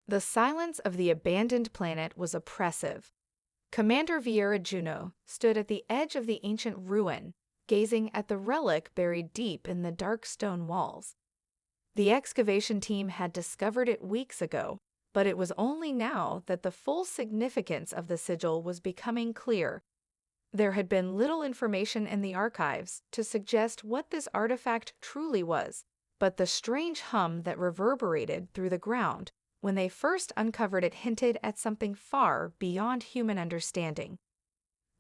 The silence of the abandoned planet was oppressive. Commander Vieira Juno stood at the edge of the ancient ruin, gazing at the relic buried deep in the dark stone walls. The excavation team had discovered it weeks ago, but it was only now that the full significance of the sigil was becoming clear. There had been little information in the archives to suggest what this artifact truly was, but the strange hum that reverberated through the ground when they first uncovered it hinted at something far beyond human understanding.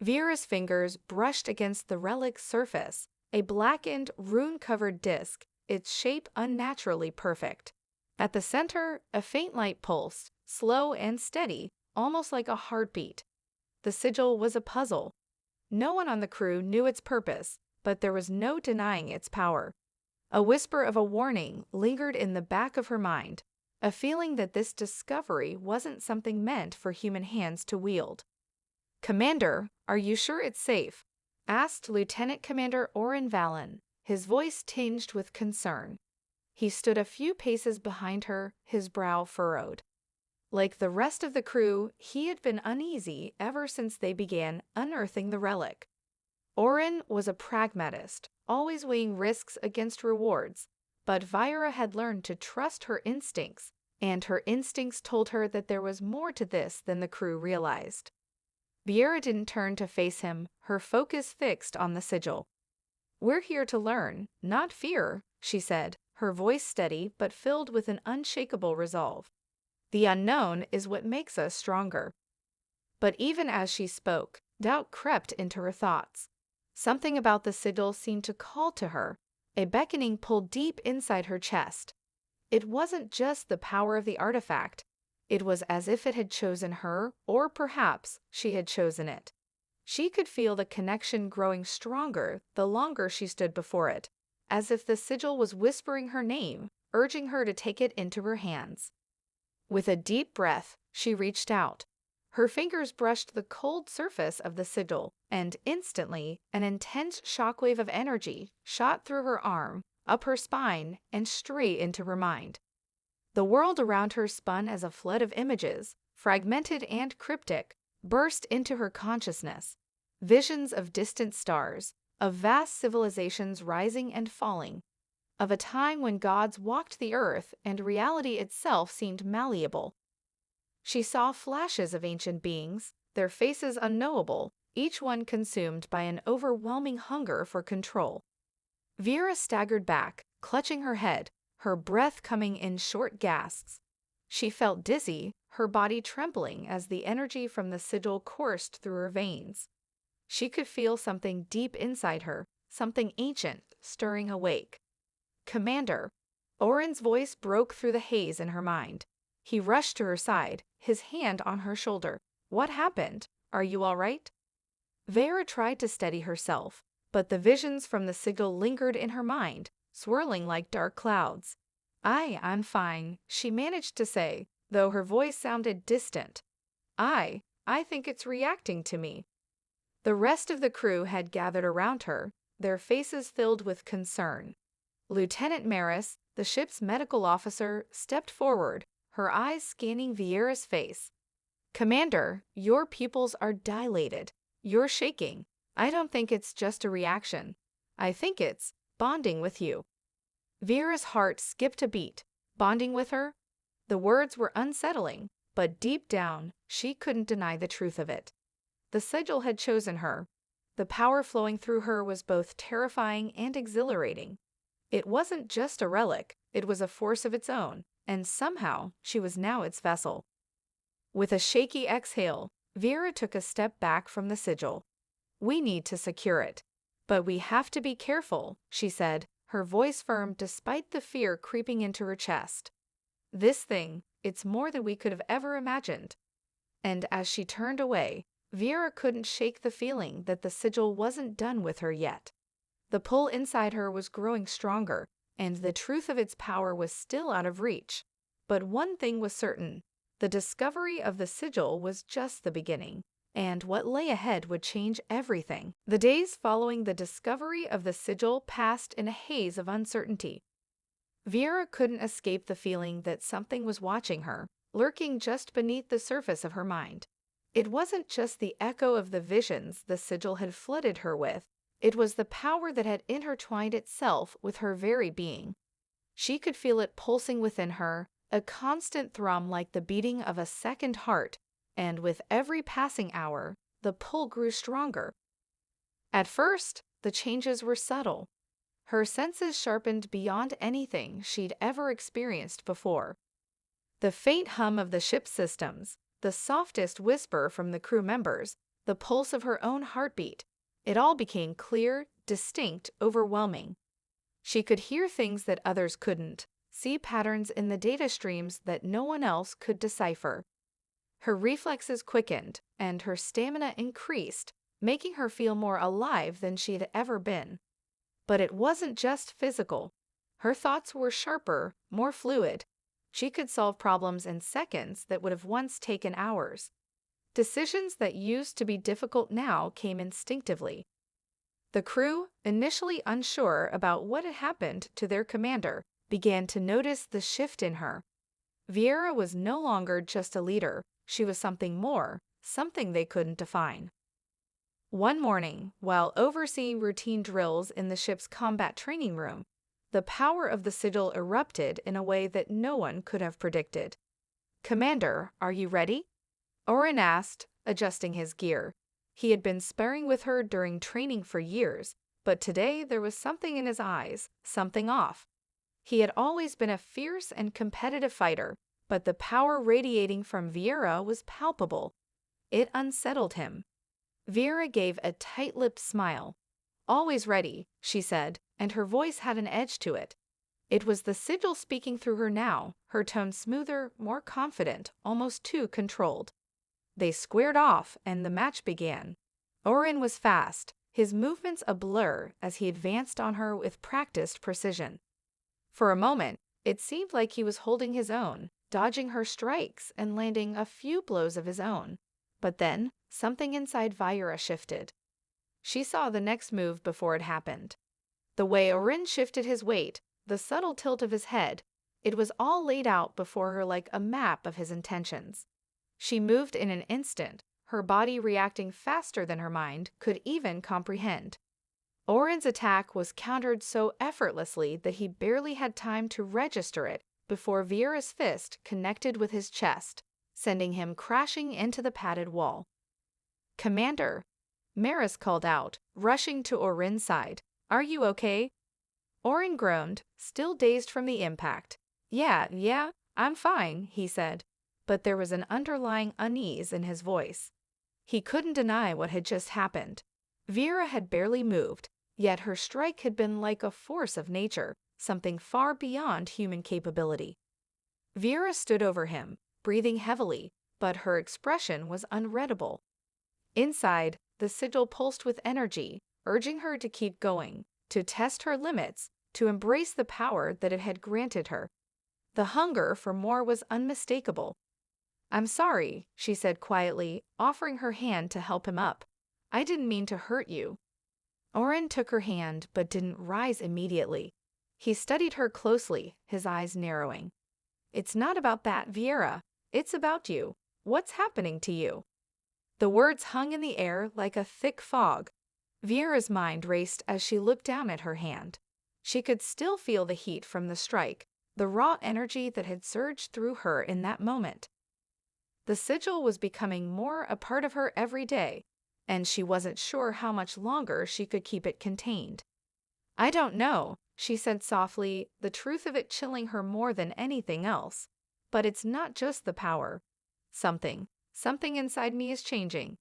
Vieira's fingers brushed against the relic's surface, a blackened, rune-covered disc, its shape unnaturally perfect. At the center, a faint light pulsed, slow and steady, almost like a heartbeat. The sigil was a puzzle. No one on the crew knew its purpose, but there was no denying its power. A whisper of a warning lingered in the back of her mind, a feeling that this discovery wasn't something meant for human hands to wield. "Commander, are you sure it's safe?" asked Lieutenant Commander Oren Valen, his voice tinged with concern. He stood a few paces behind her, his brow furrowed. Like the rest of the crew, he had been uneasy ever since they began unearthing the relic. Oren was a pragmatist, always weighing risks against rewards, but Vieira had learned to trust her instincts, and her instincts told her that there was more to this than the crew realized. Vieira didn't turn to face him, her focus fixed on the sigil. "We're here to learn, not fear," she said, her voice steady but filled with an unshakable resolve. "The unknown is what makes us stronger." But even as she spoke, doubt crept into her thoughts. Something about the sigil seemed to call to her, a beckoning pull deep inside her chest. It wasn't just the power of the artifact. It was as if it had chosen her, or perhaps she had chosen it. She could feel the connection growing stronger the longer she stood before it, as if the sigil was whispering her name, urging her to take it into her hands. With a deep breath, she reached out. Her fingers brushed the cold surface of the sigil, and instantly, an intense shockwave of energy shot through her arm, up her spine, and straight into her mind. The world around her spun as a flood of images, fragmented and cryptic, burst into her consciousness. Visions of distant stars, of vast civilizations rising and falling, of a time when gods walked the earth and reality itself seemed malleable. She saw flashes of ancient beings, their faces unknowable, each one consumed by an overwhelming hunger for control. Vieira staggered back, clutching her head, her breath coming in short gasps. She felt dizzy, her body trembling as the energy from the sigil coursed through her veins. She could feel something deep inside her, something ancient, stirring awake. "Commander!" Oren's voice broke through the haze in her mind. He rushed to her side, his hand on her shoulder. "What happened? Are you all right?" Vieira tried to steady herself, but the visions from the sigil lingered in her mind, swirling like dark clouds. I'm fine," she managed to say, though her voice sounded distant. I think it's reacting to me." The rest of the crew had gathered around her, their faces filled with concern. Lieutenant Maris, the ship's medical officer, stepped forward, her eyes scanning Vieira's face. "Commander, your pupils are dilated. You're shaking. I don't think it's just a reaction. I think it's bonding with you." Vieira's heart skipped a beat. Bonding with her? The words were unsettling, but deep down, she couldn't deny the truth of it. The sigil had chosen her. The power flowing through her was both terrifying and exhilarating. It wasn't just a relic, it was a force of its own, and somehow she was now its vessel. With a shaky exhale, Vieira took a step back from the sigil. "We need to secure it. But we have to be careful," she said, her voice firm despite the fear creeping into her chest. "This thing, it's more than we could have ever imagined." And as she turned away, Vieira couldn't shake the feeling that the sigil wasn't done with her yet. The pull inside her was growing stronger, and the truth of its power was still out of reach. But one thing was certain: the discovery of the sigil was just the beginning, and what lay ahead would change everything. The days following the discovery of the sigil passed in a haze of uncertainty. Vieira couldn't escape the feeling that something was watching her, lurking just beneath the surface of her mind. It wasn't just the echo of the visions the sigil had flooded her with, it was the power that had intertwined itself with her very being. She could feel it pulsing within her, a constant thrum like the beating of a second heart, and with every passing hour, the pull grew stronger. At first, the changes were subtle. Her senses sharpened beyond anything she'd ever experienced before. The faint hum of the ship's systems, the softest whisper from the crew members, the pulse of her own heartbeat, it all became clear, distinct, overwhelming. She could hear things that others couldn't, see patterns in the data streams that no one else could decipher. Her reflexes quickened, and her stamina increased, making her feel more alive than she had ever been. But it wasn't just physical. Her thoughts were sharper, more fluid. She could solve problems in seconds that would have once taken hours. Decisions that used to be difficult now came instinctively. The crew, initially unsure about what had happened to their commander, began to notice the shift in her. Vieira was no longer just a leader, she was something more, something they couldn't define. One morning, while overseeing routine drills in the ship's combat training room, the power of the sigil erupted in a way that no one could have predicted. "Commander, are you ready?" Orin asked, adjusting his gear. He had been sparring with her during training for years, but today there was something in his eyes, something off. He had always been a fierce and competitive fighter, but the power radiating from Vieira was palpable. It unsettled him. Vieira gave a tight-lipped smile. "Always ready," she said, and her voice had an edge to it. It was the sigil speaking through her now, her tone smoother, more confident, almost too controlled. They squared off, and the match began. Orin was fast, his movements a blur as he advanced on her with practiced precision. For a moment, it seemed like he was holding his own, dodging her strikes and landing a few blows of his own. But then, something inside Vieira shifted. She saw the next move before it happened. The way Orin shifted his weight, the subtle tilt of his head, it was all laid out before her like a map of his intentions. She moved in an instant, her body reacting faster than her mind could even comprehend. Orin's attack was countered so effortlessly that he barely had time to register it before Vieira's fist connected with his chest, sending him crashing into the padded wall. "Commander," Maris called out, rushing to Orin's side. "Are you okay?" Orin groaned, still dazed from the impact. Yeah, I'm fine," he said, but there was an underlying unease in his voice. He couldn't deny what had just happened. Vieira had barely moved, yet her strike had been like a force of nature, something far beyond human capability. Vieira stood over him, breathing heavily, but her expression was unreadable. Inside, the sigil pulsed with energy, urging her to keep going, to test her limits, to embrace the power that it had granted her. The hunger for more was unmistakable. "I'm sorry," she said quietly, offering her hand to help him up. "I didn't mean to hurt you." Orin took her hand but didn't rise immediately. He studied her closely, his eyes narrowing. "It's not about that, Vieira. It's about you. What's happening to you?" The words hung in the air like a thick fog. Vieira's mind raced as she looked down at her hand. She could still feel the heat from the strike, the raw energy that had surged through her in that moment. The sigil was becoming more a part of her every day, and she wasn't sure how much longer she could keep it contained. "I don't know," she said softly, the truth of it chilling her more than anything else. "But it's not just the power. Something inside me is changing."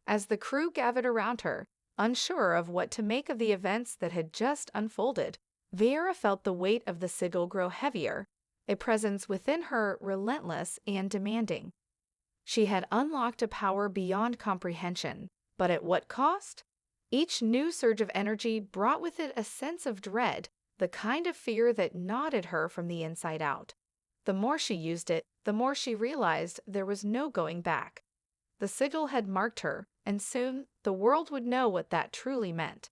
As the crew gathered around her, unsure of what to make of the events that had just unfolded, Vieira felt the weight of the sigil grow heavier, a presence within her relentless and demanding. She had unlocked a power beyond comprehension, but at what cost? Each new surge of energy brought with it a sense of dread, the kind of fear that gnawed at her from the inside out. The more she used it, the more she realized there was no going back. The sigil had marked her, and soon the world would know what that truly meant.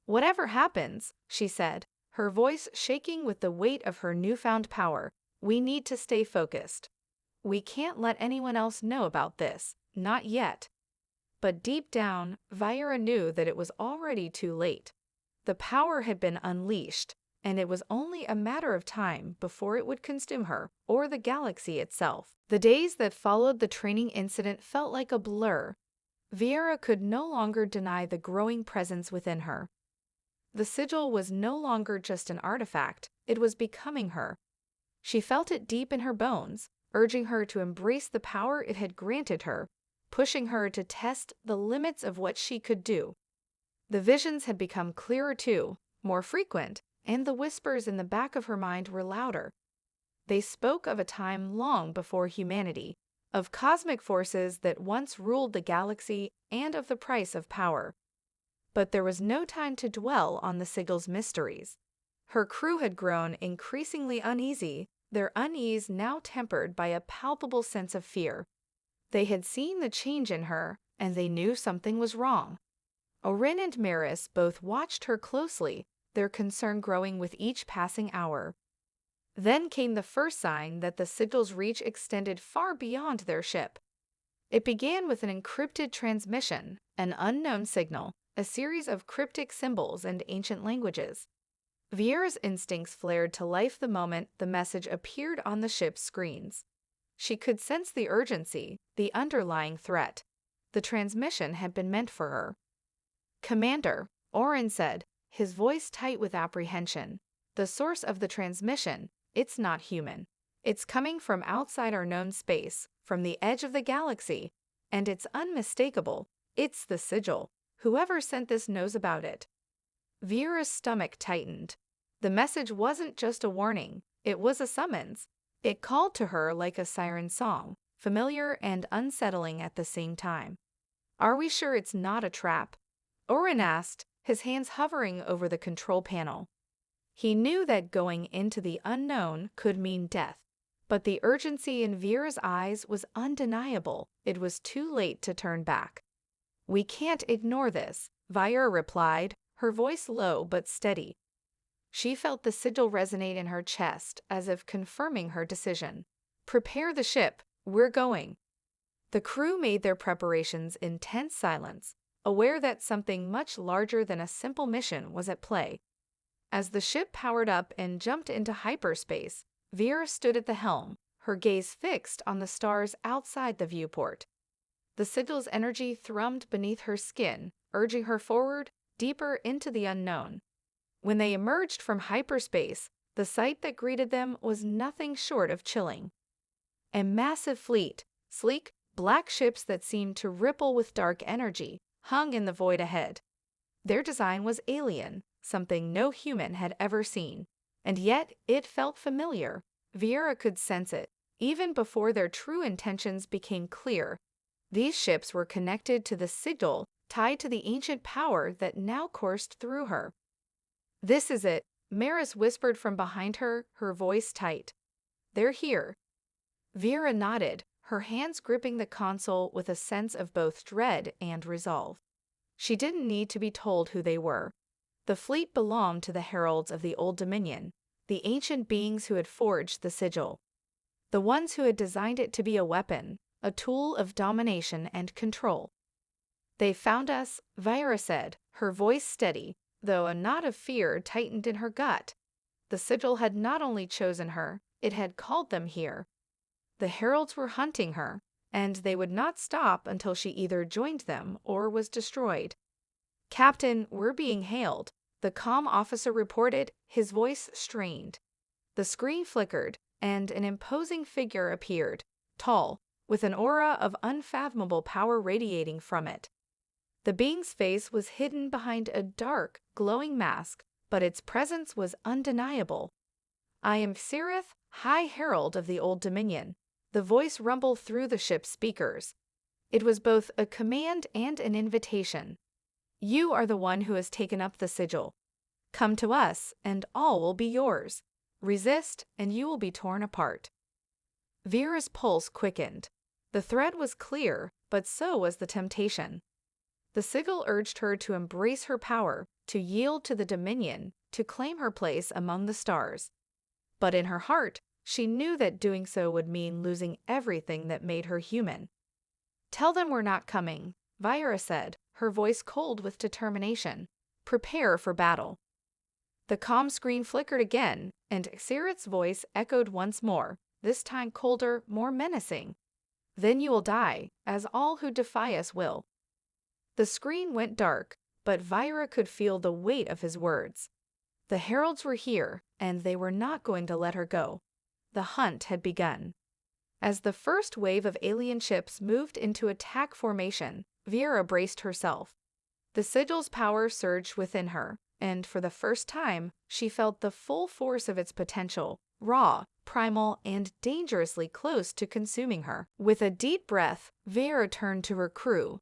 "Whatever happens," she said, her voice shaking with the weight of her newfound power, "we need to stay focused." We can't let anyone else know about this, not yet. But deep down, Vyra knew that it was already too late. The power had been unleashed, and it was only a matter of time before it would consume her or the galaxy itself. The days that followed the training incident felt like a blur. Vyra could no longer deny the growing presence within her. The sigil was no longer just an artifact, it was becoming her. She felt it deep in her bones, urging her to embrace the power it had granted her, pushing her to test the limits of what she could do. The visions had become clearer too, more frequent, and the whispers in the back of her mind were louder. They spoke of a time long before humanity, of cosmic forces that once ruled the galaxy, and of the price of power. But there was no time to dwell on the Sigil's mysteries. Her crew had grown increasingly uneasy, their unease now tempered by a palpable sense of fear. They had seen the change in her, and they knew something was wrong. Orin and Maris both watched her closely, their concern growing with each passing hour. Then came the first sign that the sigil's reach extended far beyond their ship. It began with an encrypted transmission, an unknown signal, a series of cryptic symbols and ancient languages. Vyra's instincts flared to life the moment the message appeared on the ship's screens. She could sense the urgency, the underlying threat. The transmission had been meant for her. "Commander," Orin said, his voice tight with apprehension. "The source of the transmission, it's not human. It's coming from outside our known space, from the edge of the galaxy, and it's unmistakable. It's the sigil. Whoever sent this knows about it." Vyra's stomach tightened. The message wasn't just a warning, it was a summons. It called to her like a siren song, familiar and unsettling at the same time. "Are we sure it's not a trap?" Orin asked, his hands hovering over the control panel. He knew that going into the unknown could mean death, but the urgency in Vyra's eyes was undeniable. It was too late to turn back. "We can't ignore this," Vyra replied, her voice low but steady. She felt the sigil resonate in her chest, as if confirming her decision. "Prepare the ship, we're going." The crew made their preparations in tense silence, aware that something much larger than a simple mission was at play. As the ship powered up and jumped into hyperspace, Vyra stood at the helm, her gaze fixed on the stars outside the viewport. The sigil's energy thrummed beneath her skin, urging her forward, deeper into the unknown. When they emerged from hyperspace, the sight that greeted them was nothing short of chilling. A massive fleet, sleek, black ships that seemed to ripple with dark energy, hung in the void ahead. Their design was alien, something no human had ever seen, and yet it felt familiar. Vyra could sense it, even before their true intentions became clear. These ships were connected to the sigil, tied to the ancient power that now coursed through her. "This is it," Maris whispered from behind her, her voice tight. "They're here." Vyra nodded, her hands gripping the console with a sense of both dread and resolve. She didn't need to be told who they were. The fleet belonged to the heralds of the Old Dominion, the ancient beings who had forged the sigil. The ones who had designed it to be a weapon, a tool of domination and control. "They found us," Vyra said, her voice steady, though a knot of fear tightened in her gut. The sigil had not only chosen her, it had called them here. The heralds were hunting her, and they would not stop until she either joined them or was destroyed. "Captain, we're being hailed," the comm officer reported, his voice strained. The screen flickered, and an imposing figure appeared, tall, with an aura of unfathomable power radiating from it. The being's face was hidden behind a dark, glowing mask, but its presence was undeniable. "I am Sirith, High Herald of the Old Dominion," the voice rumbled through the ship's speakers. It was both a command and an invitation. "You are the one who has taken up the sigil. Come to us, and all will be yours. Resist, and you will be torn apart." Vyra's pulse quickened. The threat was clear, but so was the temptation. The sigil urged her to embrace her power, to yield to the Dominion, to claim her place among the stars. But in her heart, She knew that doing so would mean losing everything that made her human. "Tell them we're not coming," Vyra said, her voice cold with determination. "Prepare for battle." The comm screen flickered again, and Xerath's voice echoed once more, this time colder, more menacing. "Then you will die, as all who defy us will." The screen went dark, but Vyra could feel the weight of his words. The heralds were here, and they were not going to let her go. The hunt had begun. As the first wave of alien ships moved into attack formation, Vyra braced herself. The Sigil's power surged within her, and for the first time, she felt the full force of its potential, raw, primal, and dangerously close to consuming her. With a deep breath, Vyra turned to her crew.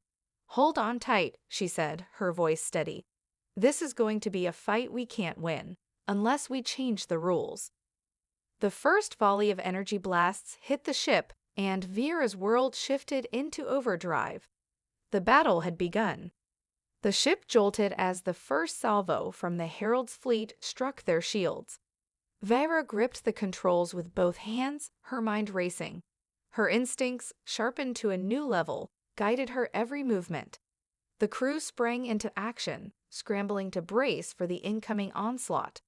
"Hold on tight," she said, her voice steady. "This is going to be a fight we can't win, unless we change the rules." The first volley of energy blasts hit the ship, and Vyra's world shifted into overdrive. The battle had begun. The ship jolted as the first salvo from the Herald's fleet struck their shields. Vyra gripped the controls with both hands, her mind racing. Her instincts, sharpened to a new level, guided her every movement. The crew sprang into action, scrambling to brace for the incoming onslaught.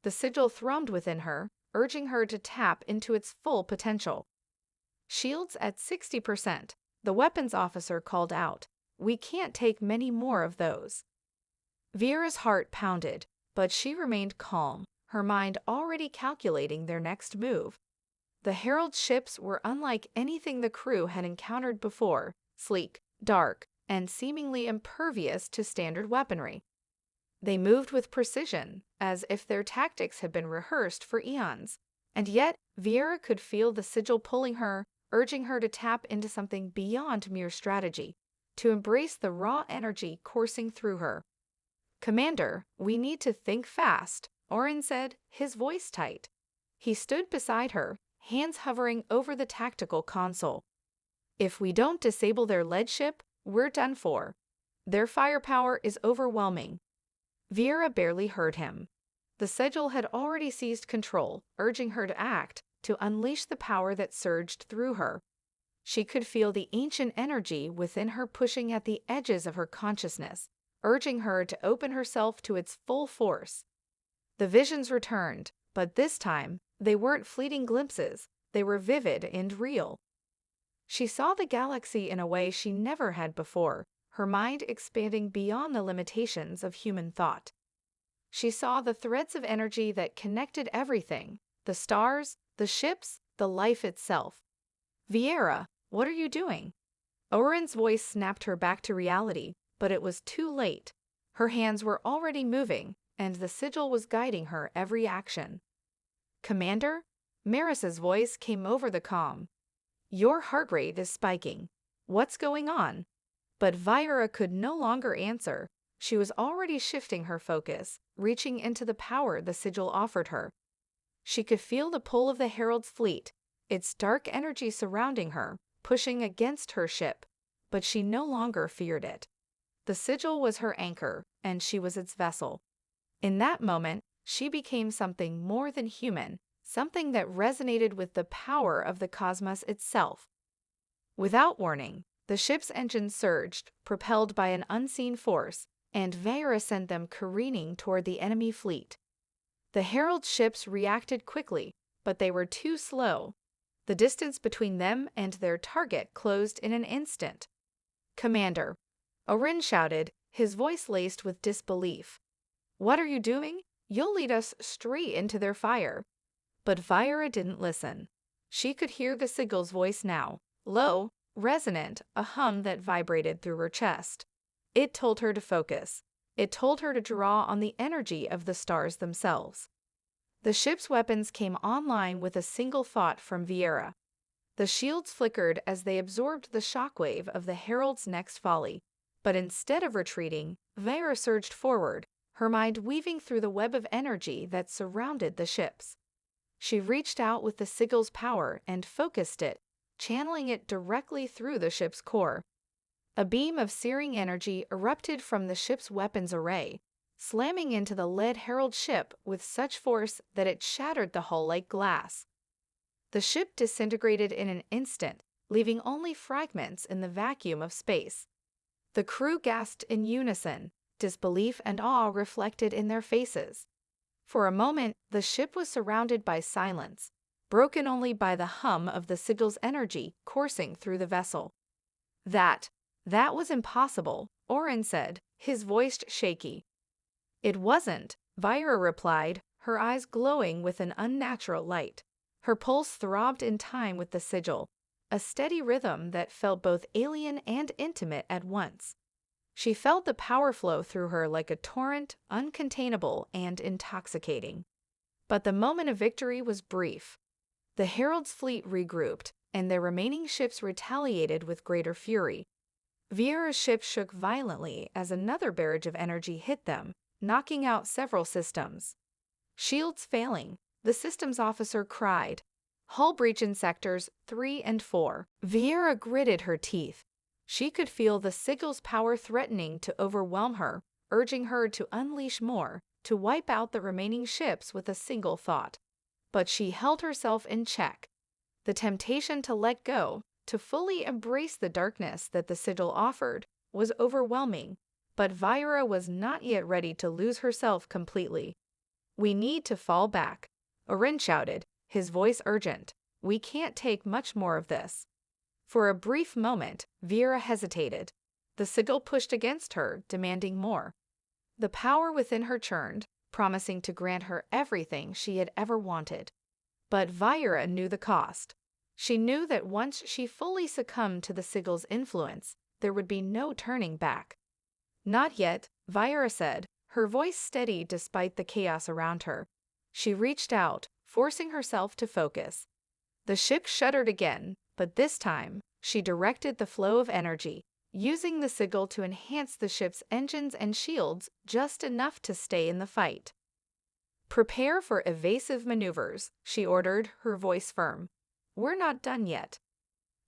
The sigil thrummed within her, urging her to tap into its full potential. "Shields at 60%, the weapons officer called out. "We can't take many more of those." Vyra's heart pounded, but she remained calm, her mind already calculating their next move. The Herald ships were unlike anything the crew had encountered before, sleek, dark, and seemingly impervious to standard weaponry. They moved with precision, as if their tactics had been rehearsed for eons. And yet, Vyra could feel the sigil pulling her, urging her to tap into something beyond mere strategy, to embrace the raw energy coursing through her. "Commander, we need to think fast," Orin said, his voice tight. He stood beside her, hands hovering over the tactical console. "If we don't disable their lead ship, we're done for. Their firepower is overwhelming." Vyra barely heard him. The sigil had already seized control, urging her to act, to unleash the power that surged through her. She could feel the ancient energy within her pushing at the edges of her consciousness, urging her to open herself to its full force. The visions returned, but this time, they weren't fleeting glimpses, they were vivid and real. She saw the galaxy in a way she never had before, her mind expanding beyond the limitations of human thought. She saw the threads of energy that connected everything, the stars, the ships, the life itself. "Vyra, what are you doing?" Orin's voice snapped her back to reality, but it was too late. Her hands were already moving, and the sigil was guiding her every action. "Commander?" Maris's voice came over the comm. "Your heart rate is spiking. What's going on?" But Vyra could no longer answer. She was already shifting her focus, reaching into the power the sigil offered her. She could feel the pull of the Herald's fleet, its dark energy surrounding her, pushing against her ship, but she no longer feared it. The sigil was her anchor, and she was its vessel. In that moment, she became something more than human, something that resonated with the power of the cosmos itself. Without warning, the ship's engines surged, propelled by an unseen force, and Vyra sent them careening toward the enemy fleet. The Herald ships reacted quickly, but they were too slow. The distance between them and their target closed in an instant. "Commander," Orin shouted, his voice laced with disbelief. "What are you doing? You'll lead us straight into their fire." But Vyra didn't listen. She could hear the sigil's voice now, low, resonant, a hum that vibrated through her chest. It told her to focus. It told her to draw on the energy of the stars themselves. The ship's weapons came online with a single thought from Vyra. The shields flickered as they absorbed the shockwave of the Herald's next volley. But instead of retreating, Vyra surged forward, her mind weaving through the web of energy that surrounded the ships. She reached out with the sigil's power and focused it, channeling it directly through the ship's core. A beam of searing energy erupted from the ship's weapons array, slamming into the lead Herald ship with such force that it shattered the hull like glass. The ship disintegrated in an instant, leaving only fragments in the vacuum of space. The crew gasped in unison, disbelief and awe reflected in their faces. For a moment, the ship was surrounded by silence, broken only by the hum of the Sigil's energy coursing through the vessel. That was impossible, Oren said, his voice shaky. It wasn't, Vira replied, her eyes glowing with an unnatural light. Her pulse throbbed in time with the Sigil, a steady rhythm that felt both alien and intimate at once. She felt the power flow through her like a torrent, uncontainable and intoxicating. But the moment of victory was brief. The Herald's fleet regrouped, and their remaining ships retaliated with greater fury. Vieira's ship shook violently as another barrage of energy hit them, knocking out several systems. Shields failing, the systems officer cried, "Hull breach in sectors 3 and 4. Vieira gritted her teeth. She could feel the Sigil's power threatening to overwhelm her, urging her to unleash more, to wipe out the remaining ships with a single thought. But she held herself in check. The temptation to let go, to fully embrace the darkness that the Sigil offered, was overwhelming, but Vira was not yet ready to lose herself completely. "We need to fall back," Oren shouted, his voice urgent. "We can't take much more of this." For a brief moment, Vira hesitated. The Sigil pushed against her, demanding more. The power within her churned, promising to grant her everything she had ever wanted. But Vira knew the cost. She knew that once she fully succumbed to the Sigil's influence, there would be no turning back. "Not yet," Vira said, her voice steady despite the chaos around her. She reached out, forcing herself to focus. The ship shuddered again, but this time, she directed the flow of energy, using the Sigil to enhance the ship's engines and shields just enough to stay in the fight. "Prepare for evasive maneuvers," she ordered, her voice firm. "We're not done yet."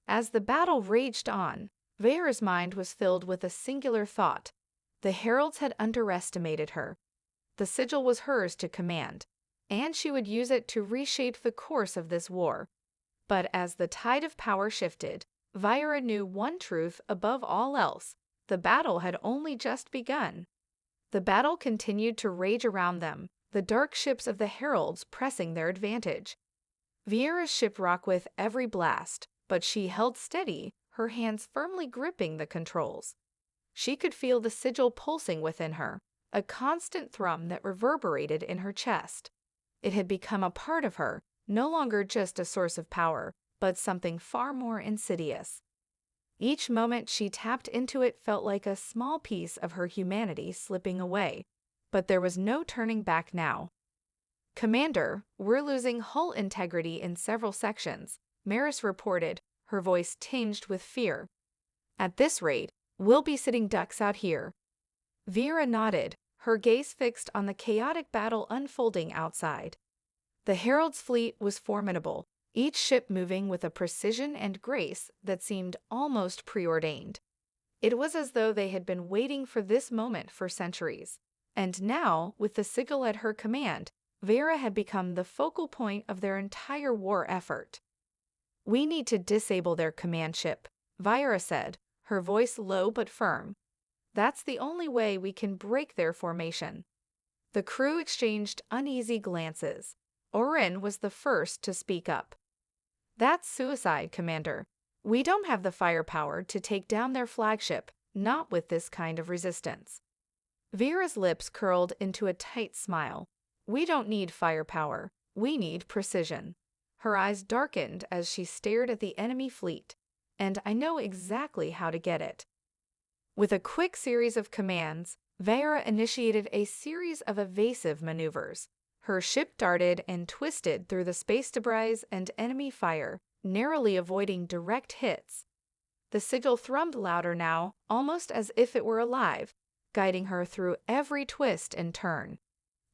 As the battle raged on, Vera's mind was filled with a singular thought. The Heralds had underestimated her. The Sigil was hers to command, and she would use it to reshape the course of this war. But as the tide of power shifted, Vira knew one truth above all else: the battle had only just begun. The battle continued to rage around them, the dark ships of the Heralds pressing their advantage. Vieira's ship rocked with every blast, but she held steady, her hands firmly gripping the controls. She could feel the Sigil pulsing within her, a constant thrum that reverberated in her chest. It had become a part of her, no longer just a source of power, but something far more insidious. Each moment she tapped into it felt like a small piece of her humanity slipping away, but there was no turning back now. "Commander, we're losing hull integrity in several sections," Maris reported, her voice tinged with fear. "At this rate, we'll be sitting ducks out here." Vira nodded, her gaze fixed on the chaotic battle unfolding outside. The Herald's fleet was formidable, each ship moving with a precision and grace that seemed almost preordained. It was as though they had been waiting for this moment for centuries. And now, with the Sigil at her command, Vira had become the focal point of their entire war effort. "We need to disable their command ship," Vira said, her voice low but firm. "That's the only way we can break their formation." The crew exchanged uneasy glances. Oren was the first to speak up. "That's suicide, Commander. We don't have the firepower to take down their flagship, not with this kind of resistance." Vera's lips curled into a tight smile. "We don't need firepower. We need precision." Her eyes darkened as she stared at the enemy fleet. "And I know exactly how to get it." With a quick series of commands, Vera initiated a series of evasive maneuvers. Her ship darted and twisted through the space debris and enemy fire, narrowly avoiding direct hits. The Sigil thrummed louder now, almost as if it were alive, guiding her through every twist and turn.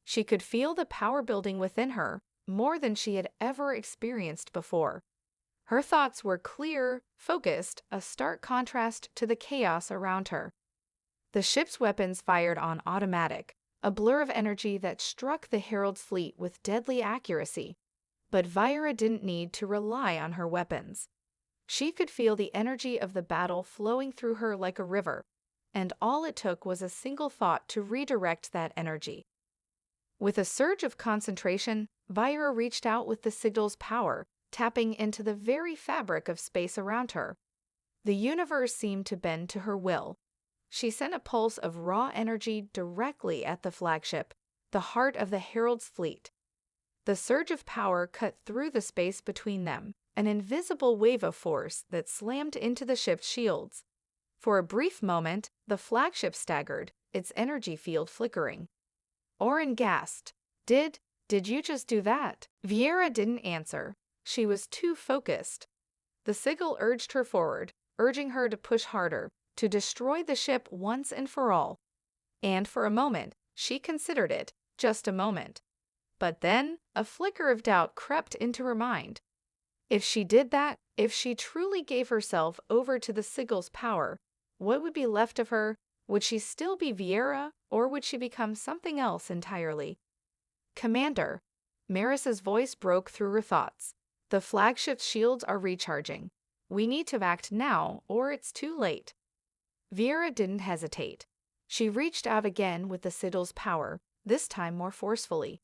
She could feel the power building within her, more than she had ever experienced before. Her thoughts were clear, focused, a stark contrast to the chaos around her. The ship's weapons fired on automatic, a blur of energy that struck the Herald's fleet with deadly accuracy. But Vira didn't need to rely on her weapons. She could feel the energy of the battle flowing through her like a river, and all it took was a single thought to redirect that energy. With a surge of concentration, Vira reached out with the Sigil's power, tapping into the very fabric of space around her. The universe seemed to bend to her will. She sent a pulse of raw energy directly at the flagship, the heart of the Herald's fleet. The surge of power cut through the space between them, an invisible wave of force that slammed into the ship's shields. For a brief moment, the flagship staggered, its energy field flickering. Oren gasped. Did you just do that?" Vieira didn't answer. She was too focused. The Sigil urged her forward, urging her to push harder, to destroy the ship once and for all. And for a moment, she considered it, just a moment. But then, a flicker of doubt crept into her mind. If she did that, if she truly gave herself over to the Sigil's power, what would be left of her? Would she still be Vieira, or would she become something else entirely? "Commander," Maris's voice broke through her thoughts. "The flagship's shields are recharging. We need to act now, or it's too late." Vieira didn't hesitate. She reached out again with the Sigil's power, this time more forcefully.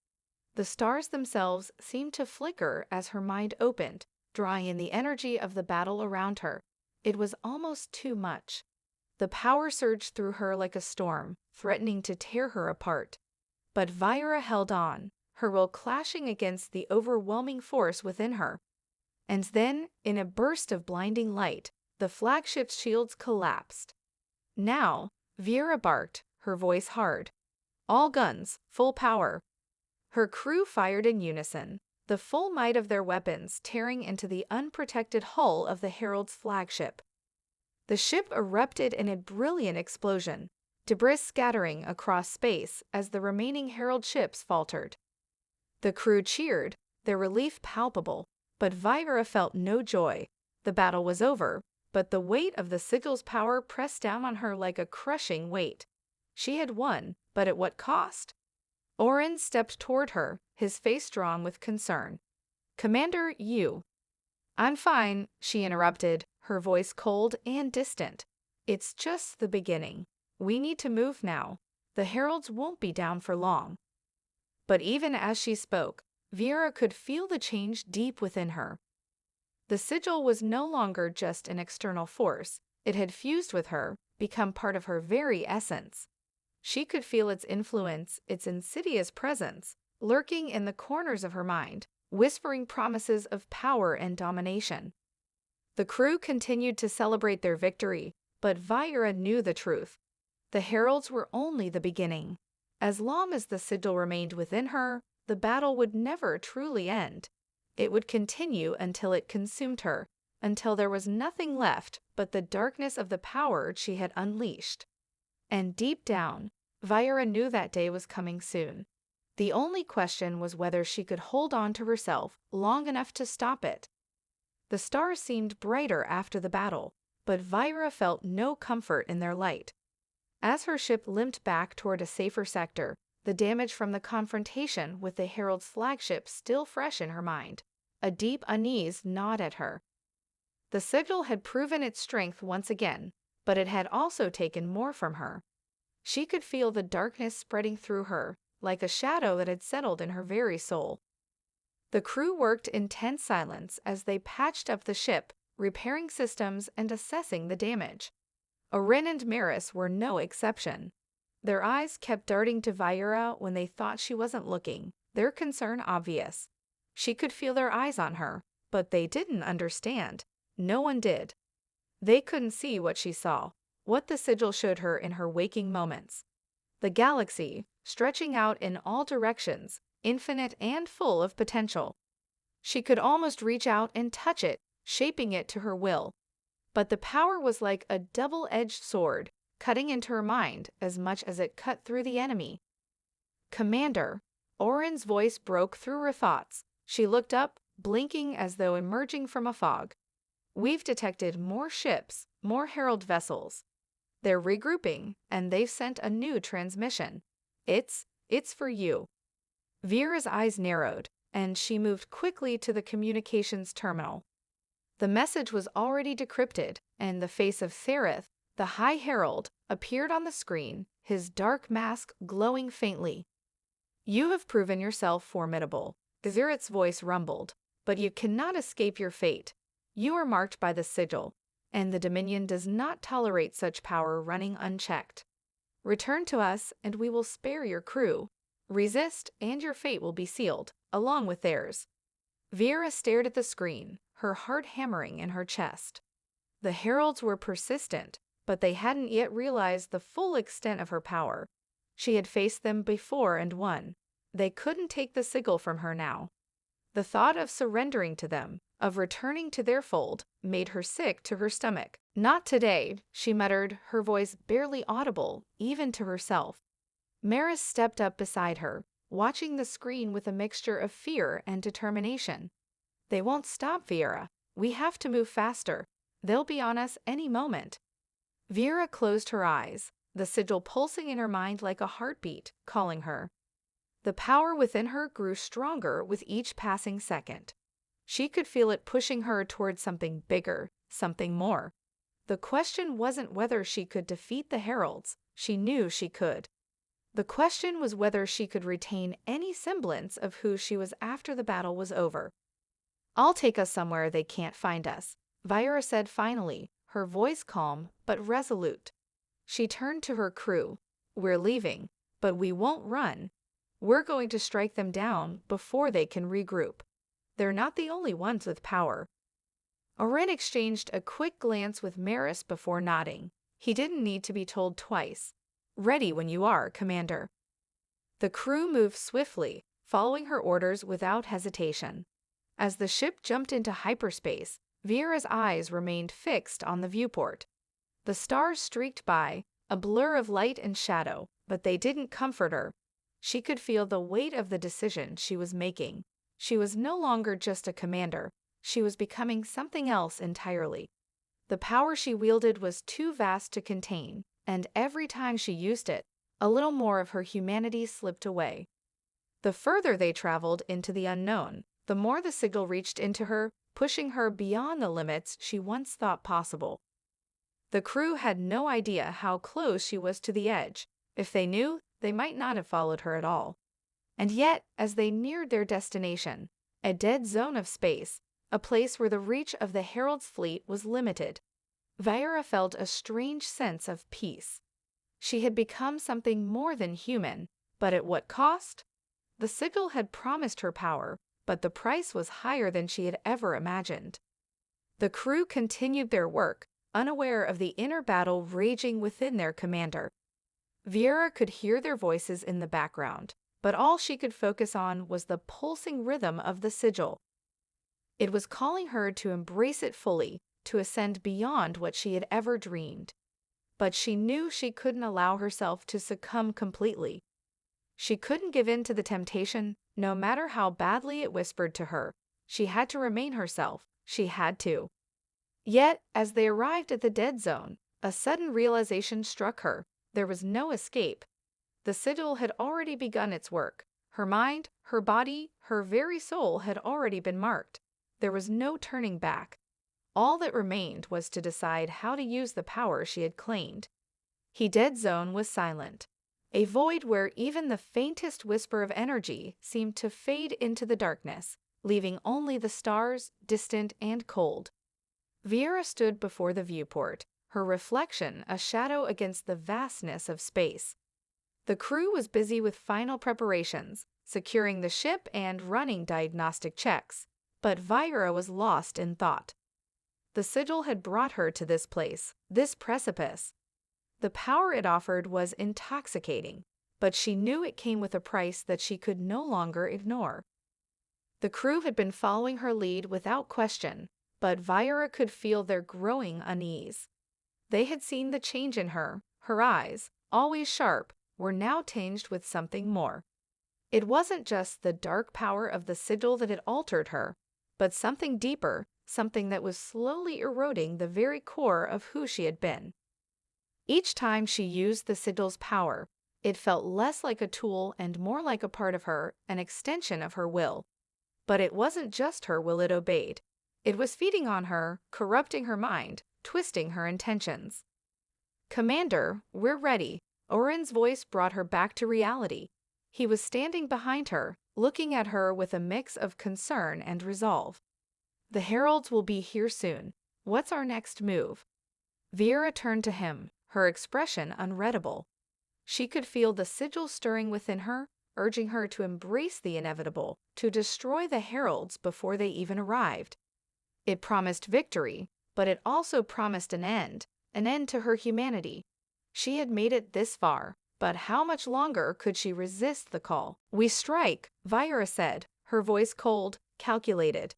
The stars themselves seemed to flicker as her mind opened, drawing in the energy of the battle around her. It was almost too much. The power surged through her like a storm, threatening to tear her apart. But Vieira held on, her will clashing against the overwhelming force within her. And then, in a burst of blinding light, the flagship's shields collapsed. "Now," Vieira barked, her voice hard. "All guns, full power." Her crew fired in unison, the full might of their weapons tearing into the unprotected hull of the Herald's flagship. The ship erupted in a brilliant explosion, debris scattering across space as the remaining Herald ships faltered. The crew cheered, their relief palpable, but Vieira felt no joy. The battle was over, but the weight of the Sigil's power pressed down on her like a crushing weight. She had won, but at what cost? Oren stepped toward her, his face drawn with concern. "Commander, you—" "I'm fine," she interrupted, her voice cold and distant. "It's just the beginning. We need to move now. The Heralds won't be down for long." But even as she spoke, Vieira could feel the change deep within her. The Sigil was no longer just an external force. It had fused with her, become part of her very essence. She could feel its influence, its insidious presence, lurking in the corners of her mind, whispering promises of power and domination. The crew continued to celebrate their victory, but Vieira knew the truth. The Heralds were only the beginning. As long as the Sigil remained within her, the battle would never truly end. It would continue until it consumed her, until there was nothing left but the darkness of the power she had unleashed. And deep down, Vieira knew that day was coming soon. The only question was whether she could hold on to herself long enough to stop it. The stars seemed brighter after the battle, but Vieira felt no comfort in their light. As her ship limped back toward a safer sector, the damage from the confrontation with the Herald's flagship still fresh in her mind, a deep unease gnawed at her. The Sigil had proven its strength once again, but it had also taken more from her. She could feel the darkness spreading through her, like a shadow that had settled in her very soul. The crew worked in tense silence as they patched up the ship, repairing systems and assessing the damage. Oren and Maris were no exception. Their eyes kept darting to Vieira when they thought she wasn't looking, their concern obvious. She could feel their eyes on her, but they didn't understand. No one did. They couldn't see what she saw, what the Sigil showed her in her waking moments. The galaxy, stretching out in all directions, infinite and full of potential. She could almost reach out and touch it, shaping it to her will. But the power was like a double-edged sword, cutting into her mind as much as it cut through the enemy. "Commander," Oren's voice broke through her thoughts. She looked up, blinking as though emerging from a fog. "We've detected more ships, more Herald vessels. They're regrouping, and they've sent a new transmission. It's for you." Vieira's eyes narrowed, and she moved quickly to the communications terminal. The message was already decrypted, and the face of Thereth, the High Herald, appeared on the screen, his dark mask glowing faintly. "You have proven yourself formidable," Thereth's voice rumbled, "but you cannot escape your fate. You are marked by the Sigil, and the Dominion does not tolerate such power running unchecked. Return to us, and we will spare your crew. Resist, and your fate will be sealed, along with theirs." Viera stared at the screen, her heart hammering in her chest. The heralds were persistent, but they hadn't yet realized the full extent of her power. She had faced them before and won. They couldn't take the Sigil from her now. The thought of surrendering to them, of returning to their fold, made her sick to her stomach. "Not today," she muttered, her voice barely audible, even to herself. Maris stepped up beside her, watching the screen with a mixture of fear and determination. "They won't stop, Viera. We have to move faster. They'll be on us any moment." Viera closed her eyes, the sigil pulsing in her mind like a heartbeat, calling her. The power within her grew stronger with each passing second. She could feel it pushing her towards something bigger, something more. The question wasn't whether she could defeat the heralds. She knew she could. The question was whether she could retain any semblance of who she was after the battle was over. "I'll take us somewhere they can't find us," Viera said finally, her voice calm but resolute. She turned to her crew. "We're leaving, but we won't run. We're going to strike them down before they can regroup. They're not the only ones with power." Oren exchanged a quick glance with Maris before nodding. He didn't need to be told twice. "Ready when you are, Commander." The crew moved swiftly, following her orders without hesitation. As the ship jumped into hyperspace, Viera's eyes remained fixed on the viewport. The stars streaked by, a blur of light and shadow, but they didn't comfort her. She could feel the weight of the decision she was making. She was no longer just a commander. She was becoming something else entirely. The power she wielded was too vast to contain, and every time she used it, a little more of her humanity slipped away. The further they traveled into the unknown, the more the sigil reached into her, pushing her beyond the limits she once thought possible. The crew had no idea how close she was to the edge. If they knew, they might not have followed her at all. And yet, as they neared their destination, a dead zone of space, a place where the reach of the Herald's fleet was limited, Viera felt a strange sense of peace. She had become something more than human, but at what cost? The sigil had promised her power, but the price was higher than she had ever imagined. The crew continued their work, unaware of the inner battle raging within their commander. Viera could hear their voices in the background, but all she could focus on was the pulsing rhythm of the sigil. It was calling her to embrace it fully, to ascend beyond what she had ever dreamed. But she knew she couldn't allow herself to succumb completely. She couldn't give in to the temptation, no matter how badly it whispered to her. She had to remain herself. She had to. Yet, as they arrived at the dead zone, a sudden realization struck her. There was no escape. The sigil had already begun its work. Her mind, her body, her very soul had already been marked. There was no turning back. All that remained was to decide how to use the power she had claimed. The dead zone was silent, a void where even the faintest whisper of energy seemed to fade into the darkness, leaving only the stars, distant and cold. Viera stood before the viewport, her reflection a shadow against the vastness of space. The crew was busy with final preparations, securing the ship and running diagnostic checks, but Viera was lost in thought. The sigil had brought her to this place, this precipice. The power it offered was intoxicating, but she knew it came with a price that she could no longer ignore. The crew had been following her lead without question, but Viera could feel their growing unease. They had seen the change in her. Her eyes, always sharp, were now tinged with something more. It wasn't just the dark power of the sigil that had altered her, but something deeper, something that was slowly eroding the very core of who she had been. Each time she used the sigil's power, it felt less like a tool and more like a part of her, an extension of her will. But it wasn't just her will it obeyed. It was feeding on her, corrupting her mind, twisting her intentions. "Commander, we're ready." Oren's voice brought her back to reality. He was standing behind her, looking at her with a mix of concern and resolve. "The heralds will be here soon. What's our next move?" Viera turned to him, her expression unreadable. She could feel the sigil stirring within her, urging her to embrace the inevitable, to destroy the heralds before they even arrived. It promised victory, but it also promised an end to her humanity. She had made it this far, but how much longer could she resist the call? "We strike," Viera said, her voice cold, calculated.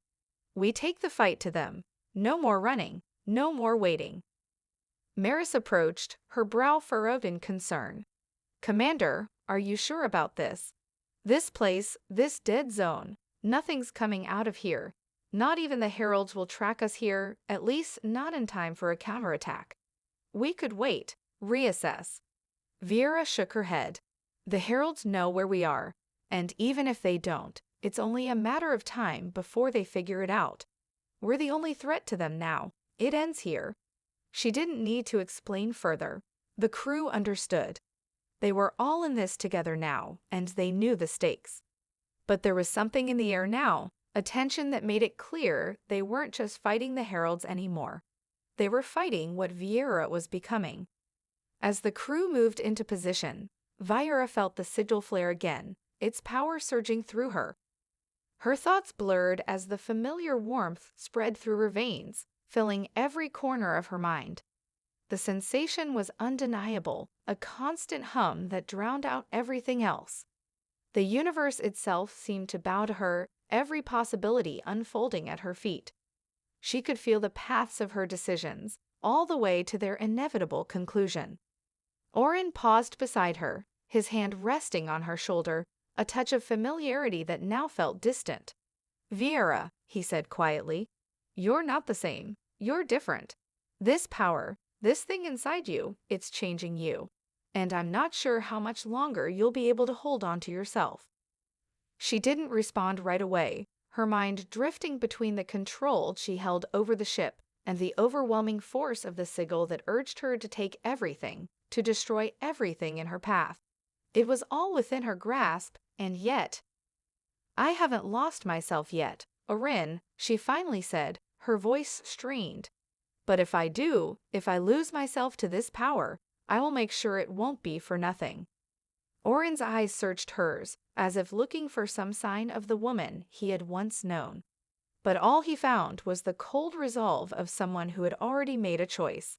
"We take the fight to them. No more running, no more waiting." Maris approached, her brow furrowed in concern. "Commander, are you sure about this? This place, this dead zone, nothing's coming out of here. Not even the heralds will track us here, at least not in time for a counterattack. We could wait, reassess." Viera shook her head. "The heralds know where we are, and even if they don't, it's only a matter of time before they figure it out. We're the only threat to them now. It ends here." She didn't need to explain further. The crew understood. They were all in this together now, and they knew the stakes. But there was something in the air now, a tension that made it clear they weren't just fighting the heralds anymore. They were fighting what Viera was becoming. As the crew moved into position, Viera felt the sigil flare again, its power surging through her. Her thoughts blurred as the familiar warmth spread through her veins, filling every corner of her mind. The sensation was undeniable, a constant hum that drowned out everything else. The universe itself seemed to bow to her, every possibility unfolding at her feet. She could feel the paths of her decisions, all the way to their inevitable conclusion. Oren paused beside her, his hand resting on her shoulder, a touch of familiarity that now felt distant. "Viera," he said quietly, "you're not the same. You're different. This power, this thing inside you, it's changing you. And I'm not sure how much longer you'll be able to hold on to yourself." She didn't respond right away, her mind drifting between the control she held over the ship and the overwhelming force of the sigil that urged her to take everything, to destroy everything in her path. It was all within her grasp, and yet— "I haven't lost myself yet, Oren," she finally said, her voice strained. "But if I do, if I lose myself to this power, I will make sure it won't be for nothing." Oren's eyes searched hers, as if looking for some sign of the woman he had once known. But all he found was the cold resolve of someone who had already made a choice.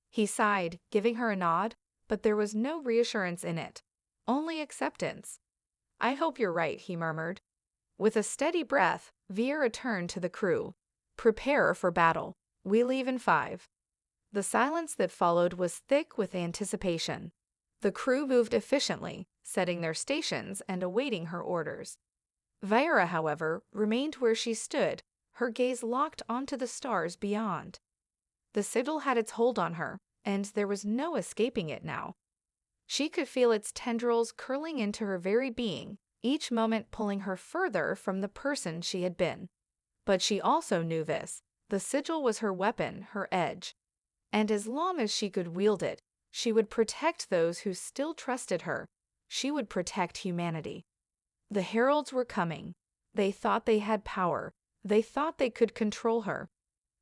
He sighed, giving her a nod, but there was no reassurance in it, only acceptance. "I hope you're right," he murmured. With a steady breath, Viera turned to the crew. "Prepare for battle. We leave in 5. The silence that followed was thick with anticipation. The crew moved efficiently, setting their stations and awaiting her orders. Viera, however, remained where she stood, her gaze locked onto the stars beyond. The sigil had its hold on her, and there was no escaping it now. She could feel its tendrils curling into her very being, each moment pulling her further from the person she had been. But she also knew this. The sigil was her weapon, her edge. And as long as she could wield it, she would protect those who still trusted her. She would protect humanity. The heralds were coming. They thought they had power. They thought they could control her.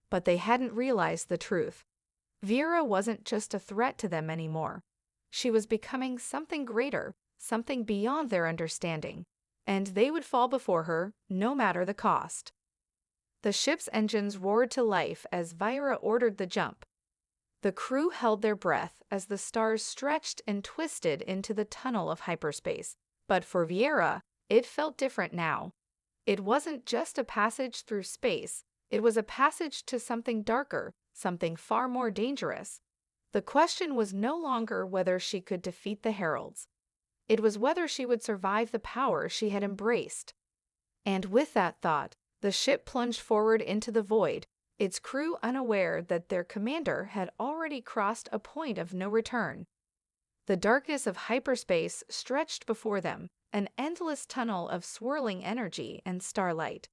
But they hadn't realized the truth. Viera wasn't just a threat to them anymore. She was becoming something greater, something beyond their understanding, and they would fall before her, no matter the cost. The ship's engines roared to life as Viera ordered the jump. The crew held their breath as the stars stretched and twisted into the tunnel of hyperspace. But for Viera, it felt different now. It wasn't just a passage through space, it was a passage to something darker, something far more dangerous. The question was no longer whether she could defeat the heralds. It was whether she would survive the power she had embraced. And with that thought, the ship plunged forward into the void, its crew unaware that their commander had already crossed a point of no return. The darkness of hyperspace stretched before them, an endless tunnel of swirling energy and starlight.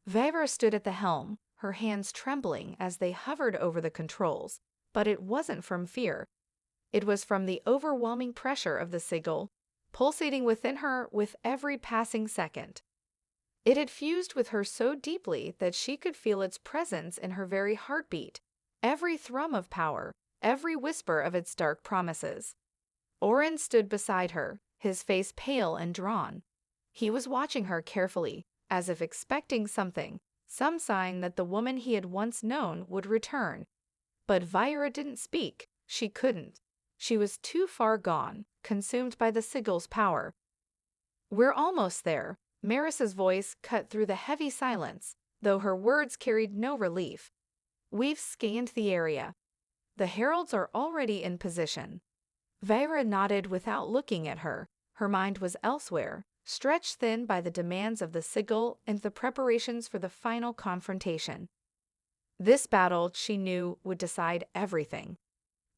Vira stood at the helm, her hands trembling as they hovered over the controls, but it wasn't from fear. It was from the overwhelming pressure of the Sigil, pulsating within her with every passing second. It had fused with her so deeply that she could feel its presence in her very heartbeat, every thrum of power, every whisper of its dark promises. Orin stood beside her, his face pale and drawn. He was watching her carefully, as if expecting something, some sign that the woman he had once known would return. But Vira didn't speak. She couldn't. She was too far gone, consumed by the Sigil's power. "We're almost there," Maris's voice cut through the heavy silence, though her words carried no relief. "We've scanned the area. The heralds are already in position." Vira nodded without looking at her. Her mind was elsewhere, stretched thin by the demands of the Sigil and the preparations for the final confrontation. This battle, she knew, would decide everything.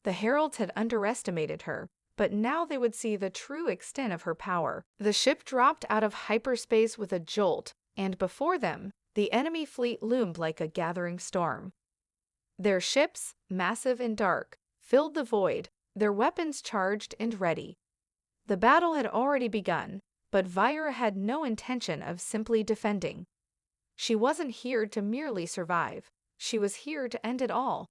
The heralds had underestimated her, but now they would see the true extent of her power. The ship dropped out of hyperspace with a jolt, and before them, the enemy fleet loomed like a gathering storm. Their ships, massive and dark, filled the void, their weapons charged and ready. The battle had already begun, but Vira had no intention of simply defending. She wasn't here to merely survive. She was here to end it all.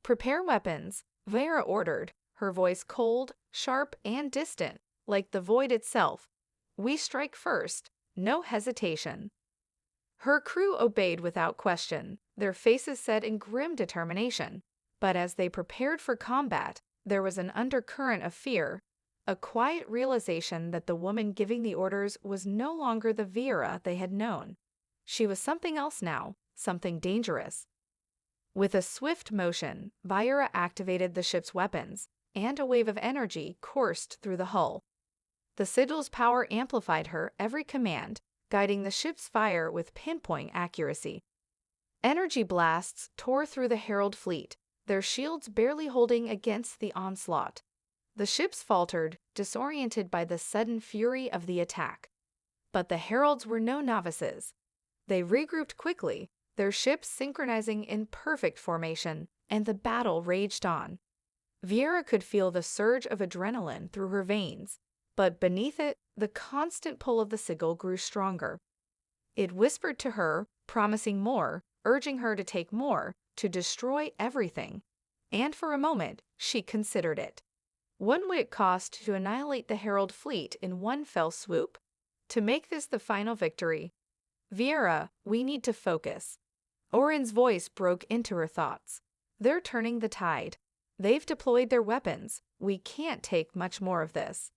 "Prepare weapons," Vira ordered, her voice cold, sharp, and distant, like the void itself. "We strike first, no hesitation." Her crew obeyed without question, their faces set in grim determination. But as they prepared for combat, there was an undercurrent of fear, a quiet realization that the woman giving the orders was no longer the Vira they had known. She was something else now, something dangerous. With a swift motion, Vira activated the ship's weapons, and a wave of energy coursed through the hull. The Sigil's power amplified her every command, guiding the ship's fire with pinpoint accuracy. Energy blasts tore through the herald fleet, their shields barely holding against the onslaught. The ships faltered, disoriented by the sudden fury of the attack. But the heralds were no novices. They regrouped quickly, their ships synchronizing in perfect formation, and the battle raged on. Vira could feel the surge of adrenaline through her veins, but beneath it, the constant pull of the Sigil grew stronger. It whispered to her, promising more, urging her to take more, to destroy everything. And for a moment, she considered it. What would it cost to annihilate the herald fleet in one fell swoop? To make this the final victory? "Vira, we need to focus." Orin's voice broke into her thoughts. "They're turning the tide. They've deployed their weapons. We can't take much more of this."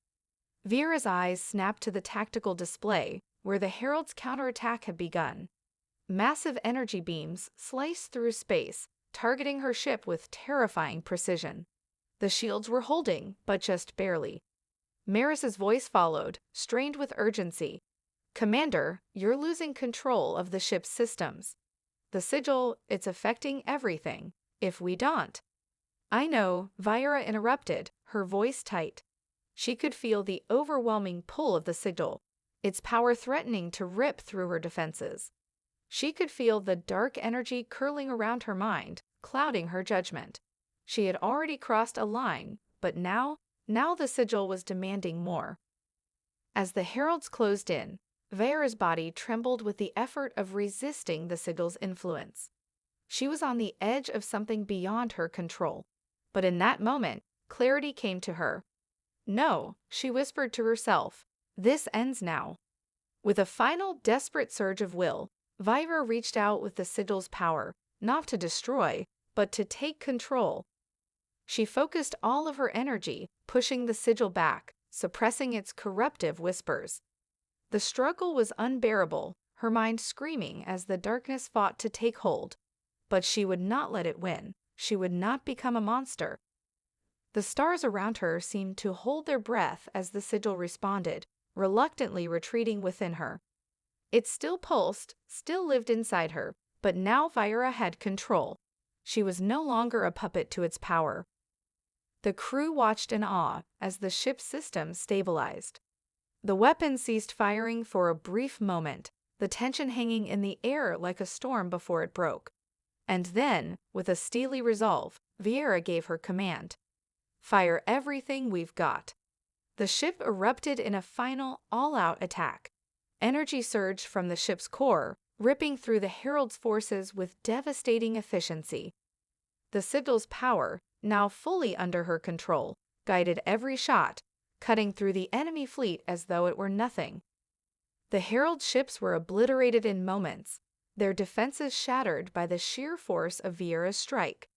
Vira's eyes snapped to the tactical display, where the herald's counterattack had begun. Massive energy beams sliced through space, targeting her ship with terrifying precision. The shields were holding, but just barely. Maris's voice followed, strained with urgency. "Commander, you're losing control of the ship's systems. The Sigil, it's affecting everything. If we don't—" "I know," Vira interrupted, her voice tight. She could feel the overwhelming pull of the Sigil, its power threatening to rip through her defenses. She could feel the dark energy curling around her mind, clouding her judgment. She had already crossed a line, but now the Sigil was demanding more. As the heralds closed in, Vira's body trembled with the effort of resisting the Sigil's influence. She was on the edge of something beyond her control. But in that moment, clarity came to her. "No," she whispered to herself, "this ends now." With a final desperate surge of will, Vira reached out with the Sigil's power, not to destroy, but to take control. She focused all of her energy, pushing the Sigil back, suppressing its corruptive whispers. The struggle was unbearable, her mind screaming as the darkness fought to take hold. But she would not let it win. She would not become a monster. The stars around her seemed to hold their breath as the Sigil responded, reluctantly retreating within her. It still pulsed, still lived inside her, but now Vira had control. She was no longer a puppet to its power. The crew watched in awe as the ship's system stabilized. The weapons ceased firing for a brief moment, the tension hanging in the air like a storm before it broke. And then, with a steely resolve, Vieira gave her command. "Fire everything we've got." The ship erupted in a final, all-out attack. Energy surged from the ship's core, ripping through the Herald's forces with devastating efficiency. The Sigil's power, now fully under her control, guided every shot, cutting through the enemy fleet as though it were nothing. The Herald ships were obliterated in moments, their defenses shattered by the sheer force of Vieira's strike.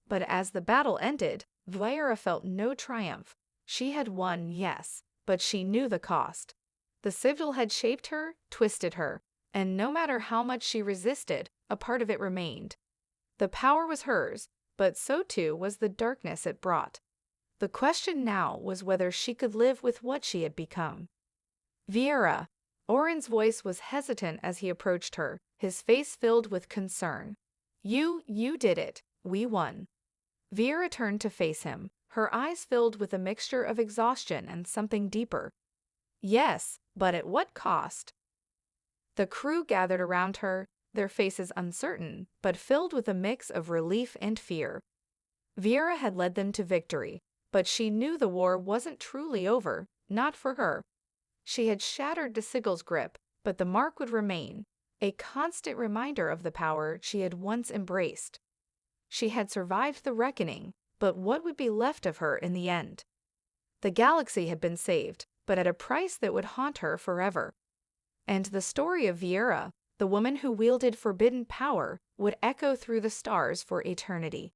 But as the battle ended, Vieira felt no triumph. She had won, yes, but she knew the cost. The Sigil had shaped her, twisted her, and no matter how much she resisted, a part of it remained. The power was hers, but so too was the darkness it brought. The question now was whether she could live with what she had become. "Vieira." Orin's voice was hesitant as he approached her, his face filled with concern. You did it. We won." Vieira turned to face him, her eyes filled with a mixture of exhaustion and something deeper. "Yes, but at what cost?" The crew gathered around her, their faces uncertain, but filled with a mix of relief and fear. Vieira had led them to victory, but she knew the war wasn't truly over, not for her. She had shattered the Sigil's grip, but the mark would remain, a constant reminder of the power she had once embraced. She had survived the reckoning, but what would be left of her in the end? The galaxy had been saved, but at a price that would haunt her forever. And the story of Vieira, the woman who wielded forbidden power, would echo through the stars for eternity.